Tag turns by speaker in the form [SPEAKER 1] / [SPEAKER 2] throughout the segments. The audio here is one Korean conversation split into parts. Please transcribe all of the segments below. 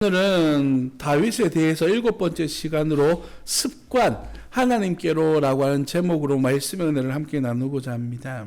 [SPEAKER 1] 오늘은 다윗에 대해서 7번째 시간으로 습관, 하나님께로라고 하는 제목으로 말씀의 은혜를 함께 나누고자 합니다.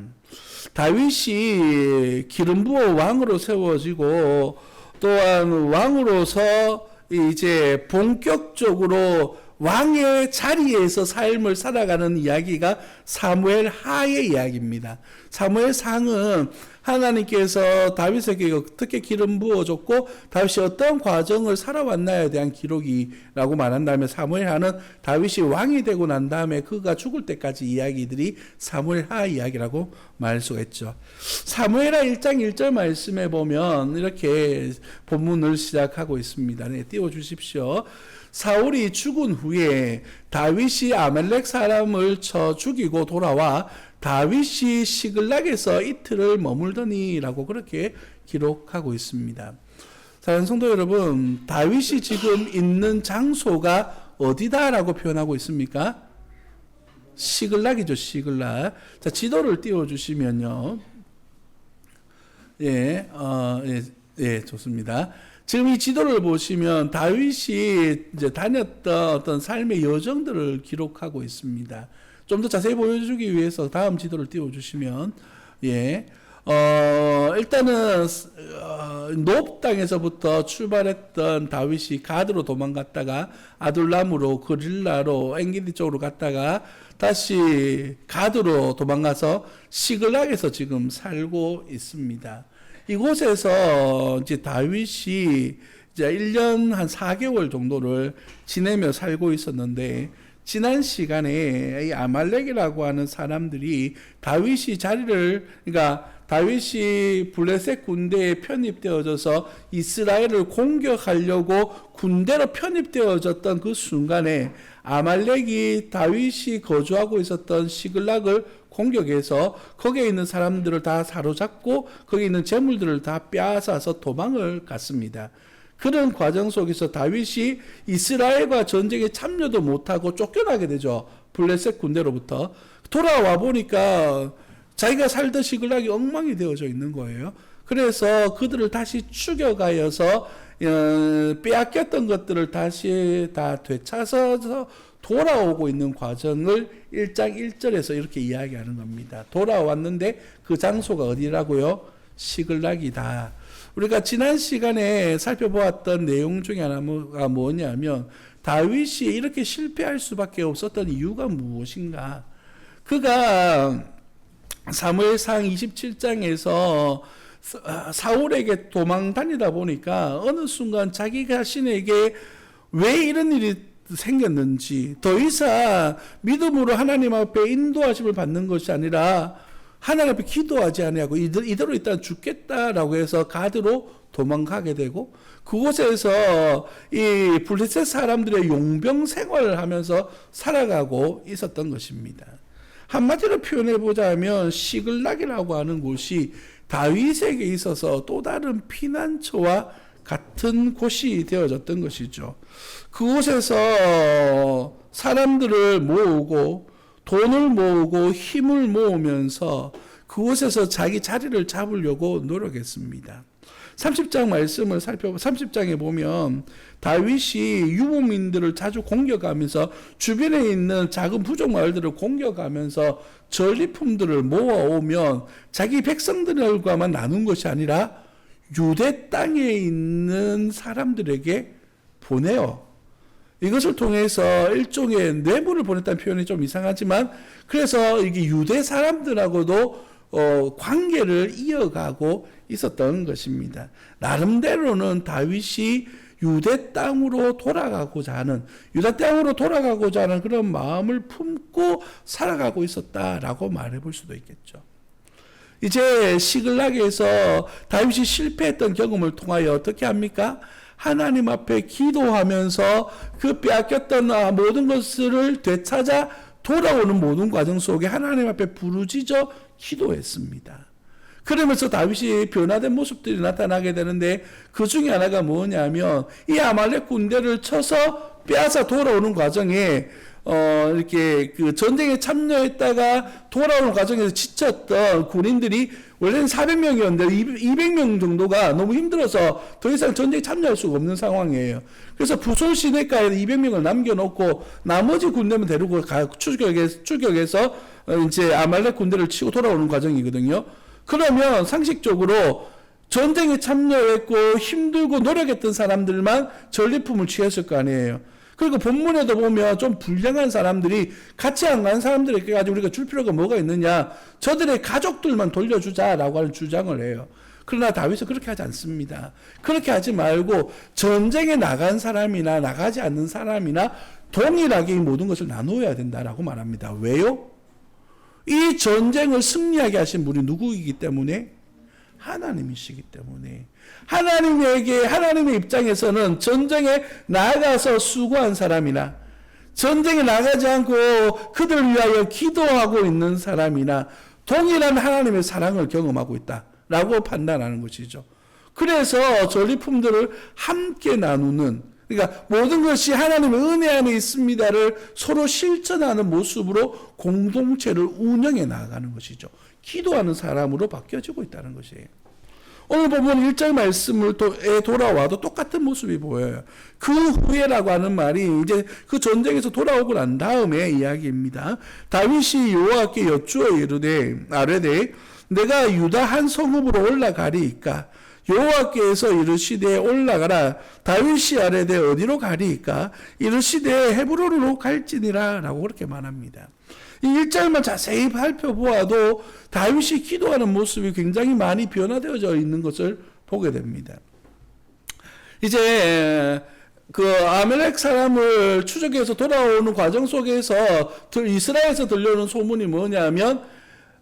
[SPEAKER 1] 다윗이 기름 부어 왕으로 세워지고 또한 왕으로서 이제 본격적으로 왕의 자리에서 삶을 살아가는 이야기가 사무엘 하의 이야기입니다. 사무엘 상은 하나님께서 다윗에게 어떻게 기름 부어줬고 다윗이 어떤 과정을 살아왔나에 대한 기록이라고 말한 다음에 사무엘 하는 다윗이 왕이 되고 난 다음에 그가 죽을 때까지 이야기들이 사무엘 하 이야기라고 말할 수가 있죠. 사무엘하 1장 1절 말씀에 보면 이렇게 본문을 시작하고 있습니다. 네, 띄워주십시오. 사울이 죽은 후에 다윗이 아말렉 사람을 쳐 죽이고 돌아와 다윗이 시글락에서 이틀을 머물더니라고 그렇게 기록하고 있습니다. 사랑하는 성도 여러분, 다윗이 지금 있는 장소가 어디다라고 표현하고 있습니까? 시글락이죠, 시글락. 자, 지도를 띄워주시면요. 예, 좋습니다. 지금 이 지도를 보시면 다윗이 이제 다녔던 어떤 삶의 여정들을 기록하고 있습니다. 좀 더 자세히 보여주기 위해서 다음 지도를 띄워주시면, 일단은, 노브 땅에서부터 출발했던 다윗이 가드로 도망갔다가 아둘람으로, 그릴라로, 엔기디 쪽으로 갔다가 다시 가드로 도망가서 시글락에서 지금 살고 있습니다. 이곳에서 이제 다윗이 이제 1년 한 4개월 정도를 지내며 살고 있었는데, 지난 시간에 이 아말렉이라고 하는 사람들이 다윗이 그러니까 다윗이 블레셋 군대에 편입되어져서 이스라엘을 공격하려고 군대로 편입되어졌던 그 순간에 아말렉이 다윗이 거주하고 있었던 시글락을 공격해서 거기에 있는 사람들을 다 사로잡고 거기에 있는 재물들을 다 빼앗아서 도망을 갔습니다. 그런 과정 속에서 다윗이 이스라엘과 전쟁에 참여도 못하고 쫓겨나게 되죠. 블레셋 군대로부터. 돌아와 보니까 자기가 살던 시글락이 엉망이 되어져 있는 거예요. 그래서 그들을 다시 추격하여서 빼앗겼던 것들을 다시 다 되찾아서 돌아오고 있는 과정을 1장 1절에서 이렇게 이야기하는 겁니다. 돌아왔는데 그 장소가 어디라고요? 시글락이다. 우리가 지난 시간에 살펴보았던 내용 중에 하나가 뭐냐면 다윗이 이렇게 실패할 수밖에 없었던 이유가 무엇인가? 그가 사무엘상 27장에서 사울에게 도망 다니다 보니까 어느 순간 자기 자신에게 왜 이런 일이 생겼는지, 더 이상 믿음으로 하나님 앞에 인도하심을 받는 것이 아니라 하나님 앞에 기도하지 아니하고 이대로 일단 죽겠다라고 해서 가드로 도망가게 되고, 그곳에서 이 블레셋 사람들의 용병 생활을 하면서 살아가고 있었던 것입니다. 한마디로 표현해 보자면 시글락이라고 하는 곳이 다윗에게 있어서 또 다른 피난처와 같은 곳이 되어졌던 것이죠. 그곳에서 사람들을 모으고 돈을 모으고 힘을 모으면서 그곳에서 자기 자리를 잡으려고 노력했습니다. 30장 말씀을 30장에 보면 다윗이 유목민들을 자주 공격하면서 주변에 있는 작은 부족 마을들을 공격하면서 전리품들을 모아오면 자기 백성들과만 나눈 것이 아니라 유대 땅에 있는 사람들에게 보내요. 이것을 통해서 일종의 뇌물을 보냈다는 표현이 좀 이상하지만, 그래서 이게 유대 사람들하고도 관계를 이어가고 있었던 것입니다. 나름대로는 다윗이 유대 땅으로 돌아가고자 하는 그런 마음을 품고 살아가고 있었다라고 말해볼 수도 있겠죠. 이제 시글락에서 다윗이 실패했던 경험을 통하여 어떻게 합니까? 하나님 앞에 기도하면서 그 빼앗겼던 모든 것을 되찾아 돌아오는 모든 과정 속에 하나님 앞에 부르짖어 기도했습니다. 그러면서 다윗이 변화된 모습들이 나타나게 되는데, 그 중에 하나가 뭐냐면 이 아말렉 군대를 쳐서 빼앗아 돌아오는 과정에 이렇게 그 전쟁에 참여했다가 돌아오는 과정에서 지쳤던 군인들이 원래는 400명이었는데 200명 정도가 너무 힘들어서 더 이상 전쟁에 참여할 수가 없는 상황이에요. 그래서 부솔 시내가에 200명을 남겨놓고 나머지 군대만 데리고 출격해서 이제 아말렉 군대를 치고 돌아오는 과정이거든요. 그러면 상식적으로 전쟁에 참여했고 힘들고 노력했던 사람들만 전리품을 취했을 거 아니에요. 그리고 본문에도 보면 좀 불량한 사람들이 같이 안 간 사람들에게 가지고 우리가 줄 필요가 뭐가 있느냐. 저들의 가족들만 돌려주자라고 하는 주장을 해요. 그러나 다윗은 그렇게 하지 않습니다. 그렇게 하지 말고 전쟁에 나간 사람이나 나가지 않는 사람이나 동일하게 이 모든 것을 나누어야 된다라고 말합니다. 왜요? 이 전쟁을 승리하게 하신 분이 누구이기 때문에? 하나님이시기 때문에. 하나님의 입장에서는 전쟁에 나가서 수고한 사람이나 전쟁에 나가지 않고 그들을 위하여 기도하고 있는 사람이나 동일한 하나님의 사랑을 경험하고 있다라고 판단하는 것이죠. 그래서 전리품들을 함께 나누는, 그러니까 모든 것이 하나님의 은혜 안에 있습니다를 서로 실천하는 모습으로 공동체를 운영해 나가는 것이죠. 기도하는 사람으로 바뀌어지고 있다는 것이에요. 오늘 보면 1절 말씀을 돌아와도 똑같은 모습이 보여요. 그 후에라고 하는 말이 이제 그 전쟁에서 돌아오고 난 다음에 이야기입니다. 다윗이 여호와께 여쭈어 아뢰되 내가 유다 한 성읍으로 올라가리이까? 여호와께서 이르시되 올라가라. 다윗이 아뢰되 어디로 가리이까? 이르시되 헤브론으로 갈지니라 라고 그렇게 말합니다. 이 1절만 자세히 살펴보아도 다윗이 기도하는 모습이 굉장히 많이 변화되어져 있는 것을 보게 됩니다. 이제 그 아말렉 사람을 추적해서 돌아오는 과정 속에서 이스라엘에서 들려오는 소문이 뭐냐면,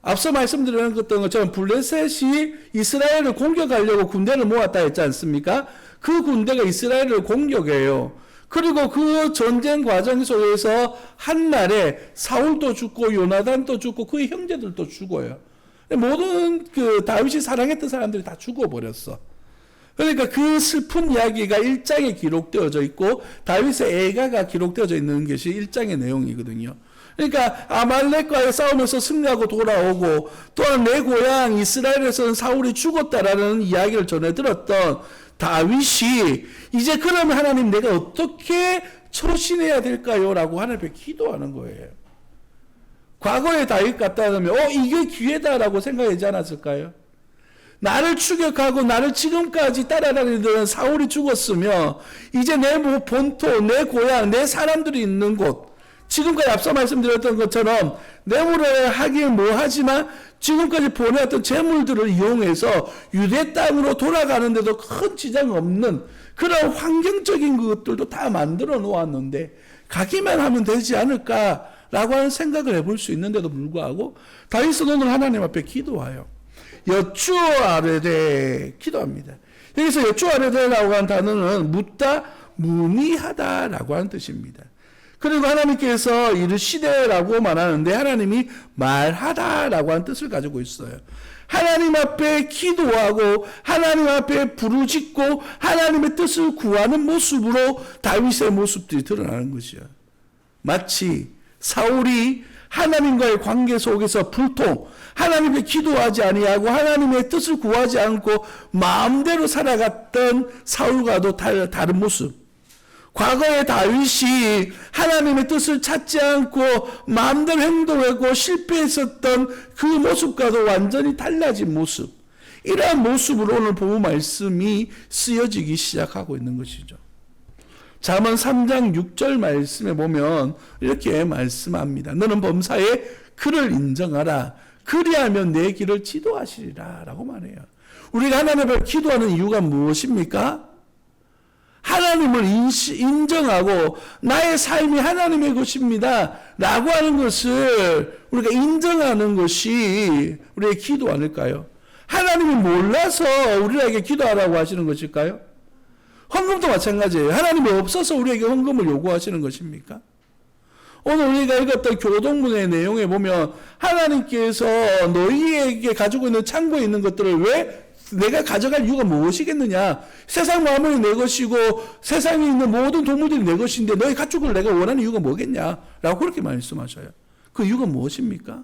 [SPEAKER 1] 앞서 말씀드린 것처럼 블레셋이 이스라엘을 공격하려고 군대를 모았다 했지 않습니까? 그 군대가 이스라엘을 공격해요. 그리고 그 전쟁 과정 속에서 한날에 사울도 죽고 요나단도 죽고 그의 형제들도 죽어요. 모든 그 다윗이 사랑했던 사람들이 다 죽어버렸어. 그러니까 그 슬픈 이야기가 1장에 기록되어져 있고 다윗의 애가가 기록되어져 있는 것이 1장의 내용이거든요. 그러니까 아말렉과의 싸움에서 승리하고 돌아오고, 또한 내 고향 이스라엘에서는 사울이 죽었다라는 이야기를 전해 들었던 다윗이 이제 그러면 하나님 내가 어떻게 처신해야 될까요? 라고 하나님께 기도하는 거예요. 과거의 다윗 같다면 이게 기회다라고 생각하지 않았을까요? 나를 추격하고 나를 지금까지 따라다니던 사울이 죽었으며 이제 내 본토, 내 고향, 내 사람들이 있는 곳, 지금까지 앞서 말씀드렸던 것처럼 내물에 하긴 뭐하지만 지금까지 보내왔던 재물들을 이용해서 유대 땅으로 돌아가는데도 큰 지장 없는 그런 환경적인 것들도 다 만들어 놓았는데 가기만 하면 되지 않을까라고 하는 생각을 해볼 수 있는데도 불구하고 다윗은 오늘 하나님 앞에 기도해요. 여쭈어 아뢰되 기도합니다. 여기서 여쭈어 아뢰되라고 하는 단어는 묻다, 문의하다라고 하는 뜻입니다. 그리고 하나님께서 이르시되라고 말하는데 하나님이 말하다라고 하는 뜻을 가지고 있어요. 하나님 앞에 기도하고 하나님 앞에 부르짖고 하나님의 뜻을 구하는 모습으로 다윗의 모습들이 드러나는 것이요. 마치 사울이 하나님과의 관계 속에서 불통, 하나님께 기도하지 아니하고 하나님의 뜻을 구하지 않고 마음대로 살아갔던 사울과도 다른 모습. 과거의 다윗이 하나님의 뜻을 찾지 않고 마음대로 행동하고 실패했었던 그 모습과도 완전히 달라진 모습. 이러한 모습으로 오늘 본문 말씀이 쓰여지기 시작하고 있는 것이죠. 잠언 3장 6절 말씀에 보면 이렇게 말씀합니다. 너는 범사에 그를 인정하라. 그리하면 내 길을 지도하시리라 라고 말해요. 우리가 하나님 앞에 기도하는 이유가 무엇입니까? 하나님을 인정하고 나의 삶이 하나님의 것입니다 라고 하는 것을 우리가 인정하는 것이 우리의 기도 아닐까요? 하나님이 몰라서 우리에게 기도하라고 하시는 것일까요? 헌금도 마찬가지예요. 하나님이 없어서 우리에게 헌금을 요구하시는 것입니까? 오늘 우리가 읽었던 교동문의 내용에 보면 하나님께서 너희에게 가지고 있는 창고에 있는 것들을 왜 내가 가져갈 이유가 무엇이겠느냐? 세상 만물이 내 것이고 세상에 있는 모든 동물들이 내 것인데 너희 가축을 내가 원하는 이유가 뭐겠냐? 라고 그렇게 말씀하셔요. 그 이유가 무엇입니까?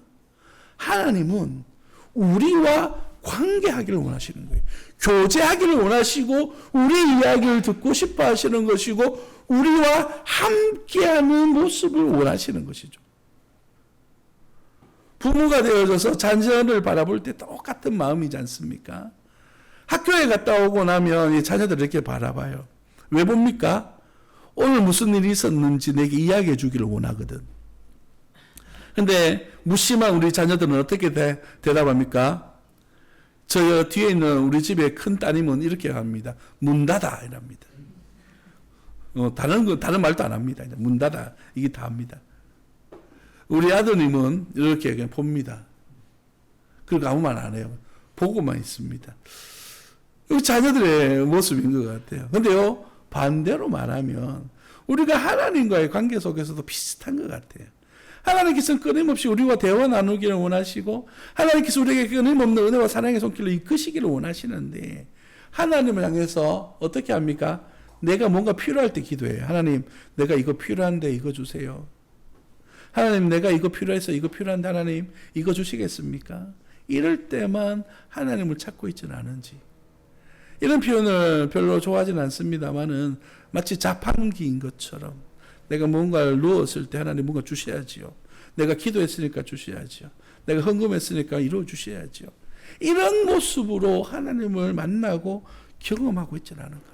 [SPEAKER 1] 하나님은 우리와 관계하기를 원하시는 거예요. 교제하기를 원하시고 우리 이야기를 듣고 싶어 하시는 것이고 우리와 함께하는 모습을 원하시는 것이죠. 부모가 되어져서 자녀를 바라볼 때 똑같은 마음이지 않습니까? 학교에 갔다 오고 나면 이 자녀들을 이렇게 바라봐요. 왜 봅니까? 오늘 무슨 일이 있었는지 내게 이야기해 주기를 원하거든. 근데 무심한 우리 자녀들은 어떻게 대답합니까? 저 뒤에 있는 우리 집의 큰 따님은 이렇게 합니다. 문 닫아 이랍니다. 다른 말도 안 합니다. 문 닫아 이게 다 합니다. 우리 아드님은 이렇게 그냥 봅니다. 그리고 아무 말 안 해요. 보고만 있습니다. 이 자녀들의 모습인 것 같아요. 근데요, 반대로 말하면 우리가 하나님과의 관계 속에서도 비슷한 것 같아요. 하나님께서는 끊임없이 우리와 대화 나누기를 원하시고 하나님께서 우리에게 끊임없는 은혜와 사랑의 손길로 이끄시기를 원하시는데 하나님을 향해서 어떻게 합니까? 내가 뭔가 필요할 때 기도해요. 하나님, 내가 이거 필요한데 이거 주세요. 하나님, 내가 이거 필요해서 이거 필요한데 하나님 이거 주시겠습니까? 이럴 때만 하나님을 찾고 있지는 않은지. 이런 표현을 별로 좋아하지는 않습니다만은 마치 자판기인 것처럼 내가 뭔가를 누웠을 때 하나님 뭔가 주셔야지요. 내가 기도했으니까 주셔야지요. 내가 헌금했으니까 이루어 주셔야지요. 이런 모습으로 하나님을 만나고 경험하고 있지는 않은가.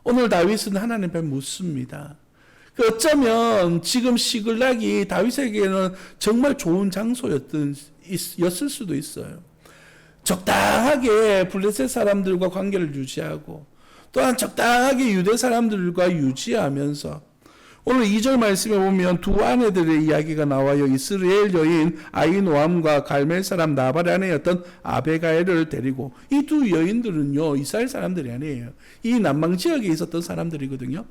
[SPEAKER 1] 오늘 다윗은 하나님 앞에 묻습니다. 어쩌면 지금 시글락이 다윗에게는 정말 좋은 장소였을 수도 있어요. 적당하게 블레셋 사람들과 관계를 유지하고 또한 적당하게 유대 사람들과 유지하면서 오늘 2절 말씀에 보면 두 아내들의 이야기가 나와요. 이스라엘 여인 아히노암과 갈멜 사람 나발의 아내였던 아베가일을 데리고 이 두 여인들은요 이스라엘 사람들이 아니에요. 이 남방 지역에 있었던 사람들이거든요.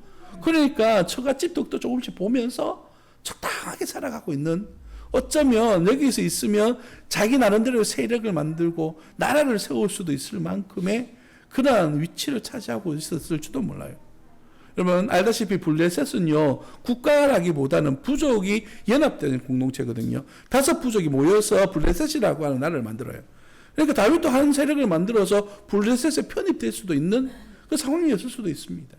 [SPEAKER 1] 그러니까 처갓집도 조금씩 보면서 적당하게 살아가고 있는, 어쩌면 여기서 있으면 자기 나름대로 세력을 만들고 나라를 세울 수도 있을 만큼의 그러한 위치를 차지하고 있었을지도 몰라요. 여러분 알다시피 블레셋은요 국가라기보다는 부족이 연합되는 공동체거든요. 5부족이 모여서 블레셋이라고 하는 나라를 만들어요. 그러니까 다윗도 한 세력을 만들어서 블레셋에 편입될 수도 있는 그 상황이었을 수도 있습니다.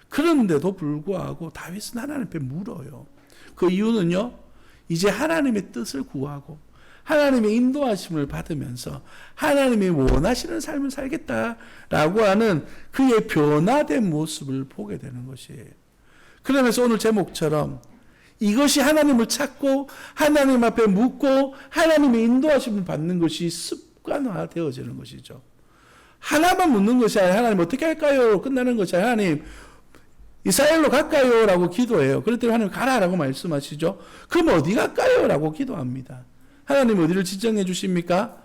[SPEAKER 1] 그런데도 불구하고 다윗은 하나님 앞에 물어요. 그 이유는요, 이제 하나님의 뜻을 구하고 하나님의 인도하심을 받으면서 하나님이 원하시는 삶을 살겠다라고 하는 그의 변화된 모습을 보게 되는 것이에요. 그러면서 오늘 제목처럼 이것이 하나님을 찾고 하나님 앞에 묻고 하나님의 인도하심을 받는 것이 습관화되어지는 것이죠. 하나만 묻는 것이 아니라 하나님 어떻게 할까요? 끝나는 것이 아니라 하나님 이스라엘로 갈까요? 라고 기도해요. 그랬더니 하나님 가라라고 말씀하시죠. 그럼 어디 갈까요? 라고 기도합니다. 하나님 어디를 지정해 주십니까?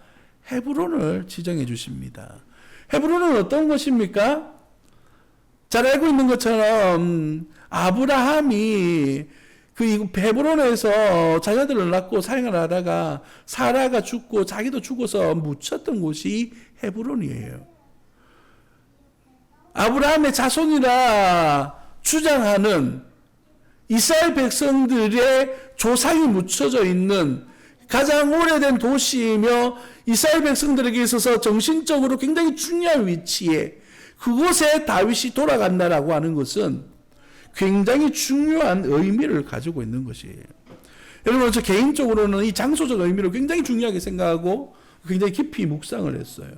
[SPEAKER 1] 헤브론을 지정해 주십니다. 헤브론은 어떤 곳입니까? 잘 알고 있는 것처럼 아브라함이 그 헤브론에서 자녀들을 낳고 사행을 하다가 사라가 죽고 자기도 죽어서 묻혔던 곳이 헤브론이에요. 아브라함의 자손이라 주장하는 이스라엘 백성들의 조상이 묻혀져 있는 가장 오래된 도시이며 이스라엘 백성들에게 있어서 정신적으로 굉장히 중요한 위치에 그곳에 다윗이 돌아간다라고 하는 것은 굉장히 중요한 의미를 가지고 있는 것이에요. 여러분, 저 개인적으로는 이 장소적 의미를 굉장히 중요하게 생각하고 굉장히 깊이 묵상을 했어요.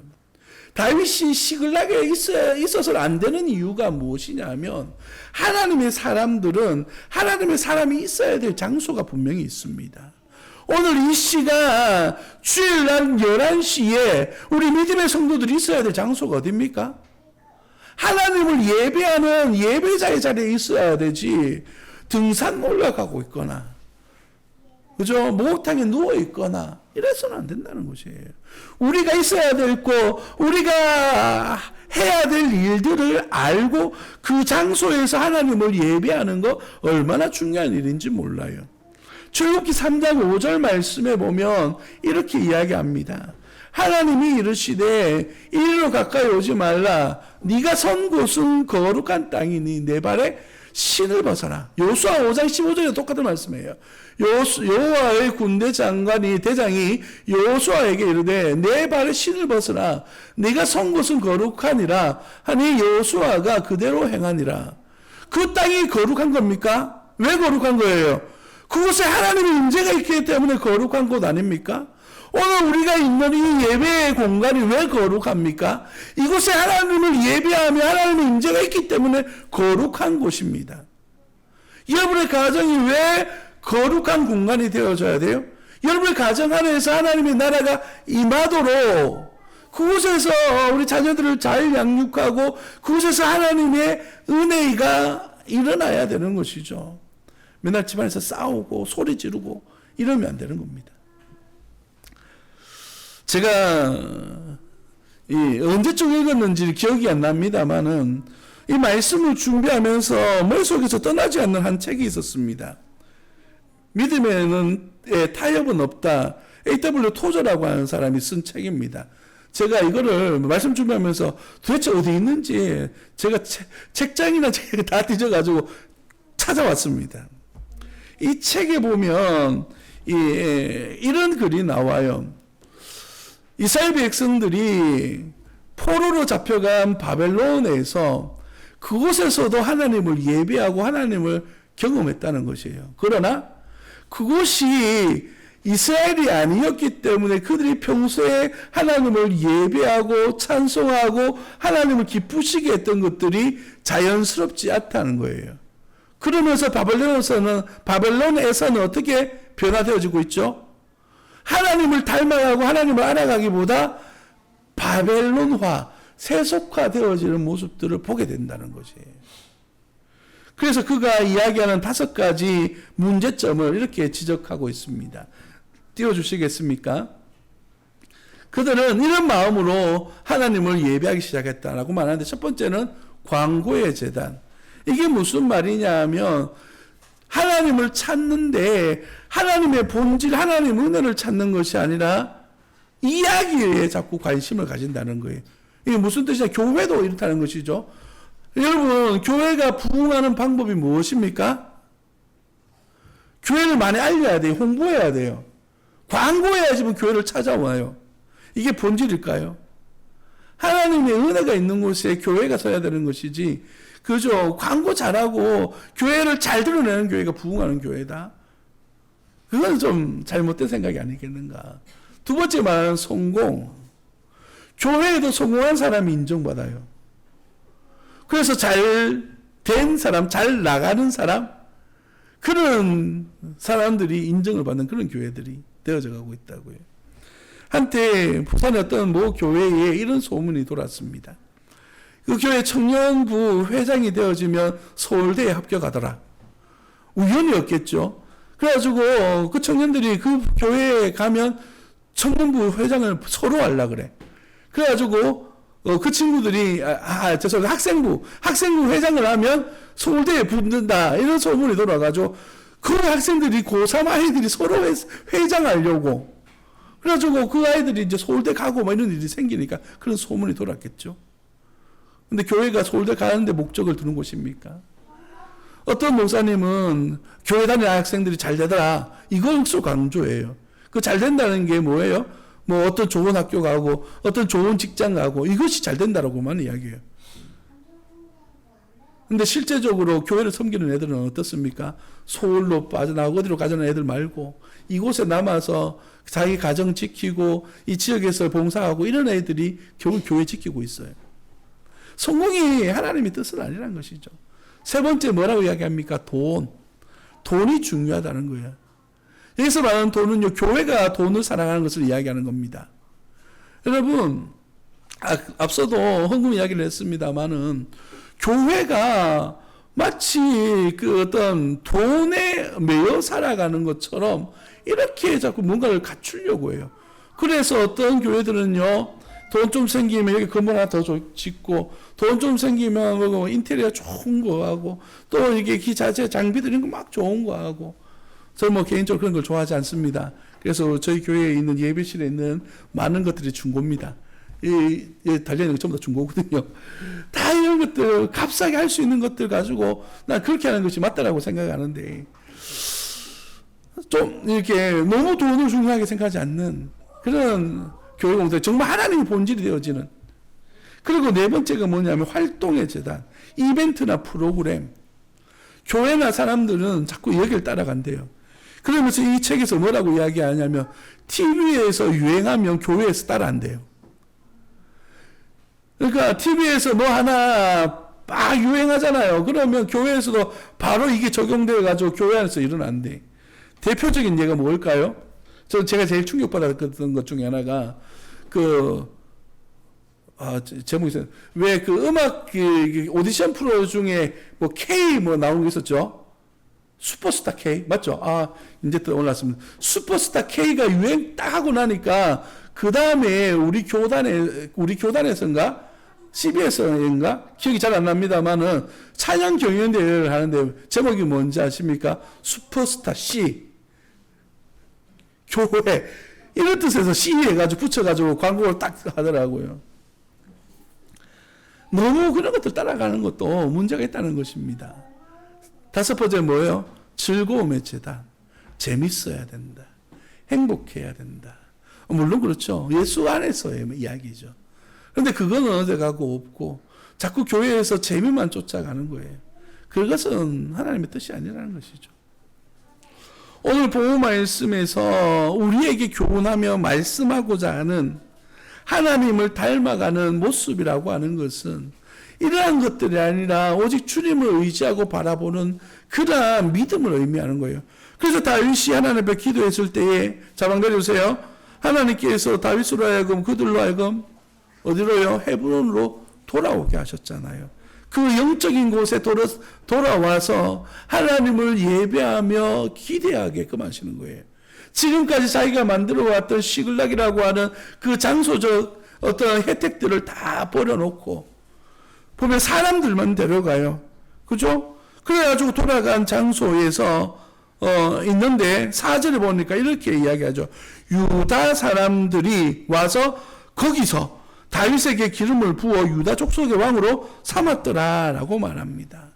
[SPEAKER 1] 다윗이 시글락에 있어서는 안 되는 이유가 무엇이냐면 하나님의 사람들은 하나님의 사람이 있어야 될 장소가 분명히 있습니다. 오늘 이 시간 주일날 11시에 우리 믿음의 성도들이 있어야 될 장소가 어디입니까? 하나님을 예배하는 예배자의 자리에 있어야 되지 등산 올라가고 있거나 그죠? 목욕탕에 누워 있거나 이래서는 안 된다는 것이에요. 우리가 있어야 될 곳, 우리가 해야 될 일들을 알고 그 장소에서 하나님을 예배하는 거 얼마나 중요한 일인지 몰라요. 출애굽기 3장 5절 말씀에 보면 이렇게 이야기합니다. 하나님이 이르시되 이리로 가까이 오지 말라. 네가 선 곳은 거룩한 땅이니 내 발에 신을 벗어라. 여호수아 5장 15절에 똑같은 말씀이에요. 여호와의 군대 대장이 여호수아에게 이르되 내 발에 신을 벗으라. 네가 선 곳은 거룩하니라 하니 여호수아가 그대로 행하니라. 그 땅이 거룩한 겁니까? 왜 거룩한 거예요? 그곳에 하나님의 임재가 있기 때문에 거룩한 곳 아닙니까? 오늘 우리가 있는 이 예배의 공간이 왜 거룩합니까? 이곳에 하나님을 예배하며 하나님의 임재가 있기 때문에 거룩한 곳입니다. 여러분의 가정이 왜 거룩한 공간이 되어져야 돼요? 여러분의 가정 안에서 하나님의 나라가 임하도록 그곳에서 우리 자녀들을 잘 양육하고 그곳에서 하나님의 은혜가 일어나야 되는 것이죠. 맨날 집안에서 싸우고 소리 지르고 이러면 안 되는 겁니다. 제가 언제쯤 읽었는지 기억이 안 납니다만은 이 말씀을 준비하면서 머릿속에서 떠나지 않는 한 책이 있었습니다. 믿음에는 타협은 없다. A.W. 토저라고 하는 사람이 쓴 책입니다. 제가 이거를 말씀 준비하면서 도대체 어디 있는지 제가 책장이나 책을 다 뒤져가지고 찾아왔습니다. 이 책에 보면 이런 글이 나와요. 이스라엘 백성들이 포로로 잡혀간 바벨론에서 그곳에서도 하나님을 예배하고 하나님을 경험했다는 것이에요. 그러나 그곳이 이스라엘이 아니었기 때문에 그들이 평소에 하나님을 예배하고 찬송하고 하나님을 기쁘시게 했던 것들이 자연스럽지 않다는 거예요. 그러면서 바벨론에서는 어떻게 변화되어지고 있죠? 하나님을 닮아가고 하나님을 알아가기보다 바벨론화, 세속화되어지는 모습들을 보게 된다는 것이에요. 그래서 그가 이야기하는 5가지 문제점을 이렇게 지적하고 있습니다. 띄워주시겠습니까? 그들은 이런 마음으로 하나님을 예배하기 시작했다라고 말하는데 첫 번째는 광고의 제단. 이게 무슨 말이냐 하면 하나님을 찾는데 하나님의 본질, 하나님의 은혜를 찾는 것이 아니라 이야기에 자꾸 관심을 가진다는 거예요. 이게 무슨 뜻이냐? 교회도 이렇다는 것이죠. 여러분, 교회가 부흥하는 방법이 무엇입니까? 교회를 많이 알려야 돼요. 홍보해야 돼요. 광고해야지 교회를 찾아와요. 이게 본질일까요? 하나님의 은혜가 있는 곳에 교회가 서야 되는 것이지, 그죠? 광고 잘하고 교회를 잘 드러내는 교회가 부흥하는 교회다. 그건 좀 잘못된 생각이 아니겠는가. 두 번째 말은 성공. 교회에도 성공한 사람이 인정받아요. 그래서 잘 된 사람, 잘 나가는 사람, 그런 사람들이 인정을 받는 그런 교회들이 되어져 가고 있다고요. 한때 부산의 어떤 모 교회에 이런 소문이 돌았습니다. 그 교회 청년부 회장이 되어지면 서울대에 합격하더라. 우연이었겠죠. 그래가지고 그 청년들이 그 교회에 가면 청년부 회장을 서로 하려고 그래. 그래가지고 그 친구들이 죄송합니다. 학생부 회장을 하면 서울대에 붙는다 이런 소문이 돌아가지고 그 학생들이 고3 아이들이 서로 회장하려고 그래가지고 그 아이들이 이제 서울대 가고 막 이런 일이 생기니까 그런 소문이 돌았겠죠. 근데 교회가 서울대 가는데 목적을 두는 곳입니까? 어떤 목사님은 교회 다니는 학생들이 잘 되더라. 이것을 강조해요. 그 잘 된다는 게 뭐예요? 뭐 어떤 좋은 학교 가고 어떤 좋은 직장 가고 이것이 잘 된다라고만 이야기해요. 근데 실제적으로 교회를 섬기는 애들은 어떻습니까? 서울로 빠져나가고 어디로 가자는 애들 말고 이곳에 남아서 자기 가정 지키고 이 지역에서 봉사하고 이런 애들이 겨우 교회 지키고 있어요. 성공이 하나님의 뜻은 아니라는 것이죠. 세 번째 뭐라고 이야기합니까? 돈이 중요하다는 거예요. 여기서 말하는 돈은요, 교회가 돈을 사랑하는 것을 이야기하는 겁니다. 여러분, 앞서도 헌금 이야기를 했습니다만은, 교회가 마치 그 어떤 돈에 매여 살아가는 것처럼 이렇게 자꾸 뭔가를 갖추려고 해요. 그래서 어떤 교회들은요, 돈 좀 생기면 여기 건물 하나 더 짓고, 돈 좀 생기면 뭐 인테리어 좋은 거 하고, 또 이게 기자재 장비들 이런 거 막 좋은 거 하고, 저는 뭐 개인적으로 그런 걸 좋아하지 않습니다. 그래서 저희 교회에 있는 예배실에 있는 많은 것들이 중고입니다. 달려있는 거 전부 다 중고거든요. 다 이런 이런 것들, 값싸게 할 수 있는 것들 가지고 난 그렇게 하는 것이 맞다라고 생각하는데, 좀 이렇게 너무 돈을 중요하게 생각하지 않는 그런 교회 공동, 정말 하나님의 본질이 되어지는. 그리고 네 번째가 뭐냐면 활동의 재단, 이벤트나 프로그램. 교회나 사람들은 자꾸 여기를 따라간대요. 그러면서 이 책에서 뭐라고 이야기하냐면 TV에서 유행하면 교회에서 따라한대요. 그러니까 TV에서 뭐 하나 막 유행하잖아요. 그러면 교회에서도 바로 이게 적용되어 가지고 교회 안에서 일어난대. 대표적인 예가 뭘까요? 제가 제일 충격받았던 것 중에 하나가 제목이 있어요. 왜 그 음악 오디션 프로 중에 뭐 K 뭐 나온 게 있었죠? 슈퍼스타 K 맞죠? 이제 또 올랐습니다. 슈퍼스타 K가 유행 딱 하고 나니까 그 다음에 우리 교단에서인가 CBS인가 기억이 잘 안 납니다만은 찬양 경연대회를 하는데 제목이 뭔지 아십니까? 슈퍼스타 C 교회 이런 뜻에서 C 해가지고 붙여가지고 광고를 딱 하더라고요. 너무 그런 것들 따라가는 것도 문제가 있다는 것입니다. 다섯 번째 뭐예요? 즐거움의 재단. 재밌어야 된다. 행복해야 된다. 물론 그렇죠. 예수 안에서의 이야기죠. 그런데 그거는 어디 가고 없고 자꾸 교회에서 재미만 쫓아가는 거예요. 그것은 하나님의 뜻이 아니라는 것이죠. 오늘 본문 말씀에서 우리에게 교훈하며 말씀하고자 하는 하나님을 닮아가는 모습이라고 하는 것은 이러한 것들이 아니라 오직 주님을 의지하고 바라보는 그러한 믿음을 의미하는 거예요. 그래서 다윗이 하나님 앞에 기도했을 때에 자막 내려주세요. 하나님께서 다윗으로 하여금 그들로 하여금 어디로요? 헤브론으로 돌아오게 하셨잖아요. 그 영적인 곳에 돌아와서 하나님을 예배하며 기대하게끔 하시는 거예요. 지금까지 자기가 만들어왔던 시글락이라고 하는 그 장소적 어떤 혜택들을 다 버려놓고 보면 사람들만 데려가요. 그죠? 그래가지고 돌아간 장소에서 있는데 4절에 보니까 이렇게 이야기하죠. 유다 사람들이 와서 거기서 다윗에게 기름을 부어 유다 족속의 왕으로 삼았더라라고 말합니다.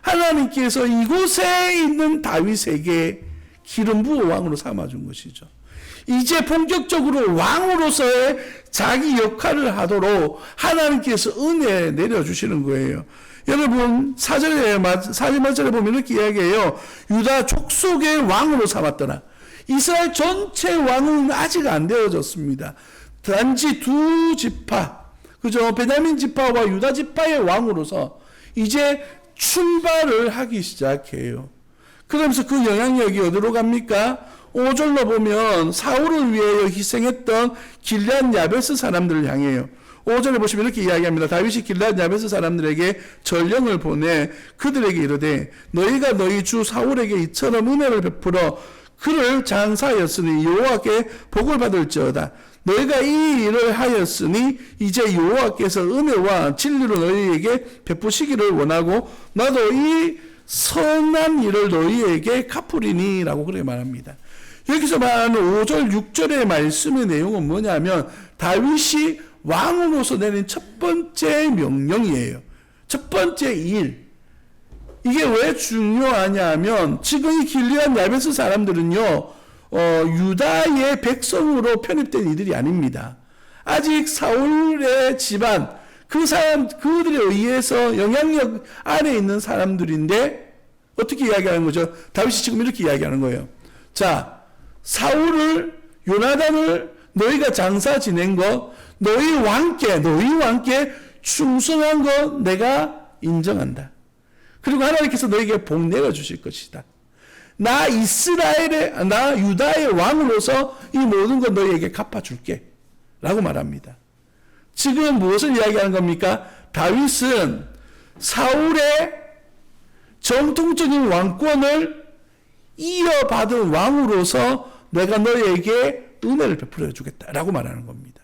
[SPEAKER 1] 하나님께서 이곳에 있는 다윗에게 기름 부어 왕으로 삼아준 것이죠. 이제 본격적으로 왕으로서의 자기 역할을 하도록 하나님께서 은혜 내려주시는 거예요. 여러분 4절에 보면 이렇게 이야기해요. 유다 족속의 왕으로 삼았더라. 이스라엘 전체 왕은 아직 안 되어졌습니다. 단지 두 지파, 그죠? 베냐민 지파와 유다 지파의 왕으로서 이제 출발을 하기 시작해요. 그러면서 그 영향력이 어디로 갑니까? 5절로 보면 사울을 위하여 희생했던 길앗 야베스 사람들을 향해요. 5절에 보시면 이렇게 이야기합니다. 다윗이 길앗 야베스 사람들에게 전령을 보내 그들에게 이르되 너희가 너희 주 사울에게 이처럼 은혜를 베풀어 그를 장사하였으니 여호와께 복을 받을지어다. 너희가 이 일을 하였으니 이제 여호와께서 은혜와 진리로 너희에게 베푸시기를 원하고 나도 이 선한 일을 너희에게 갚으리니 라고 그렇게 말합니다. 여기서 말하는 5절 6절의 말씀의 내용은 뭐냐면 다윗이 왕으로서 내린 첫 번째 명령이에요. 첫 번째 일. 이게 왜 중요하냐면 지금 이 길앗 야베스 사람들은요 유다의 백성으로 편입된 이들이 아닙니다. 아직 사울의 집안 그들에 의해서 영향력 안에 있는 사람들인데 어떻게 이야기하는 거죠? 다윗이 지금 이렇게 이야기하는 거예요. 자, 사울을 요나단을 너희가 장사 지낸 거 너희 왕께 충성한 거 내가 인정한다. 그리고 하나님께서 너희에게 복 내려 주실 것이다. 나 유다의 왕으로서 이 모든 것 너희에게 갚아줄게 라고 말합니다. 지금 무엇을 이야기하는 겁니까? 다윗은 사울의 정통적인 왕권을 이어받은 왕으로서 내가 너희에게 은혜를 베풀어 주겠다라고 말하는 겁니다.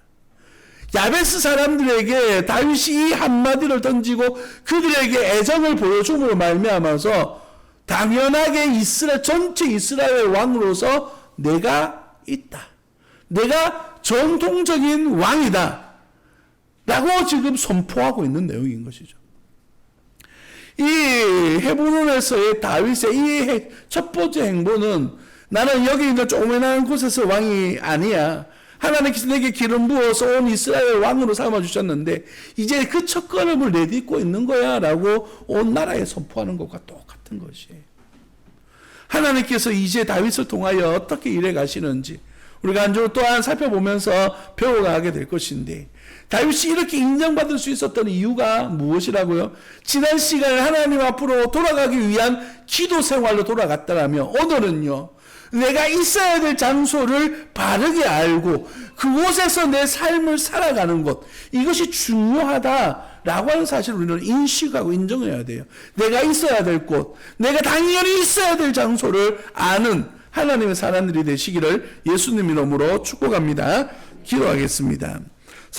[SPEAKER 1] 야베스 사람들에게 다윗이 이 한마디를 던지고 그들에게 애정을 보여줌으로 말미암아서 당연하게 전체 이스라엘 왕으로서 내가 있다. 내가 정통적인 왕이다. 라고 지금 선포하고 있는 내용인 것이죠. 헤브론에서의 다윗의 이 첫 번째 행보는 나는 여기 있는 조그만한 곳에서 왕이 아니야. 하나님께서 내게 기름 부어서 온 이스라엘 왕으로 삼아주셨는데 이제 그 첫걸음을 내딛고 있는 거야 라고 온 나라에 선포하는 것과 똑같은 것이에요. 하나님께서 이제 다윗을 통하여 어떻게 일해 가시는지 우리가 한 주 또한 살펴보면서 배워가게 될 것인데, 다윗이 이렇게 인정받을 수 있었던 이유가 무엇이라고요? 지난 시간에 하나님 앞으로 돌아가기 위한 기도 생활로 돌아갔다라면 오늘은요, 내가 있어야 될 장소를 바르게 알고 그곳에서 내 삶을 살아가는 것, 이것이 중요하다라고 하는 사실을 우리는 인식하고 인정해야 돼요. 내가 있어야 될 곳, 내가 당연히 있어야 될 장소를 아는 하나님의 사람들이 되시기를 예수님 이름으로 축복합니다. 기도하겠습니다.